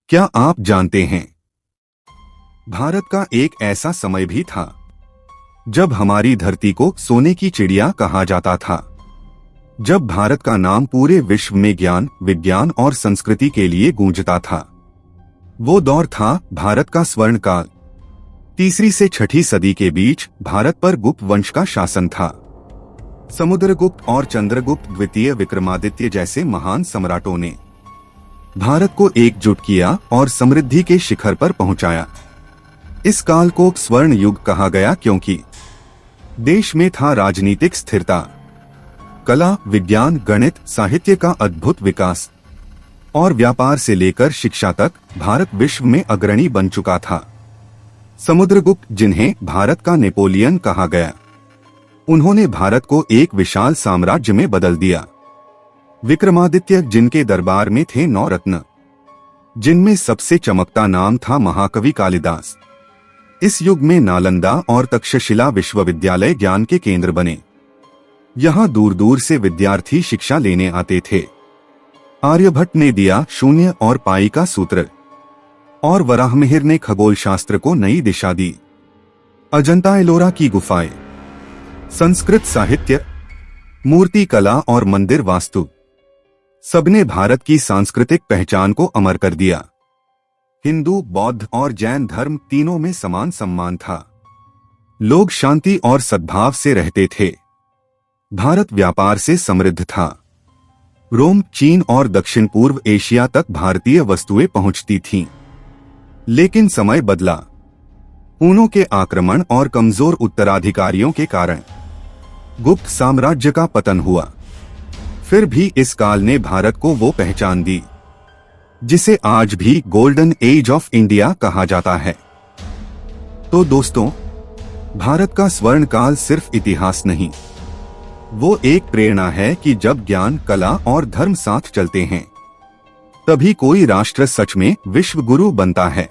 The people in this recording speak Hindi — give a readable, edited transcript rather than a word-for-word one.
क्या आप जानते हैं, भारत का एक ऐसा समय भी था जब हमारी धरती को सोने की चिड़िया कहा जाता था, जब भारत का नाम पूरे विश्व में ज्ञान, विज्ञान और संस्कृति के लिए गूंजता था। वो दौर था भारत का स्वर्ण काल। 3री से 6ठी सदी के बीच भारत पर गुप्त वंश का शासन था। समुद्रगुप्त और चंद्रगुप्त द्वितीय, विक्रमादित्य जैसे महान सम्राटों ने भारत को एकजुट किया और समृद्धि के शिखर पर पहुंचाया। इस काल को स्वर्ण युग कहा गया क्योंकि देश में था राजनीतिक स्थिरता, कला, विज्ञान, गणित, साहित्य का अद्भुत विकास और व्यापार से लेकर शिक्षा तक भारत विश्व में अग्रणी बन चुका था। समुद्रगुप्त, जिन्हें भारत का नेपोलियन कहा गया, उन्होंने भारत को एक विशाल साम्राज्य में बदल दिया। विक्रमादित्य, जिनके दरबार में थे 9 रत्न, जिनमें सबसे चमकता नाम था महाकवि कालिदास, इस युग में नालंदा और तक्षशिला विश्वविद्यालय ज्ञान के केंद्र बने। यहाँ दूर दूर से विद्यार्थी शिक्षा लेने आते थे। आर्यभट्ट ने दिया शून्य और पाई का सूत्र, और वराहमिहिर ने खगोल शास्त्र को नई दिशा दी। अजंता एलोरा की गुफाएं, संस्कृत साहित्य, मूर्ति कला और मंदिर वास्तु, सबने भारत की सांस्कृतिक पहचान को अमर कर दिया। हिंदू, बौद्ध और जैन धर्म तीनों में समान सम्मान था। लोग शांति और सद्भाव से रहते थे। भारत व्यापार से समृद्ध था। रोम, चीन और दक्षिण पूर्व एशिया तक भारतीय वस्तुएं पहुंचती थीं। लेकिन समय बदला। हुनों के आक्रमण और कमजोर उत्तराधिकारियों के कारण गुप्त साम्राज्य का पतन हुआ। फिर भी इस काल ने भारत को वो पहचान दी जिसे आज भी गोल्डन एज ऑफ इंडिया कहा जाता है। तो दोस्तों, भारत का स्वर्ण काल सिर्फ इतिहास नहीं, वो एक प्रेरणा है कि जब ज्ञान, कला और धर्म साथ चलते हैं, तभी कोई राष्ट्र सच में विश्व गुरु बनता है।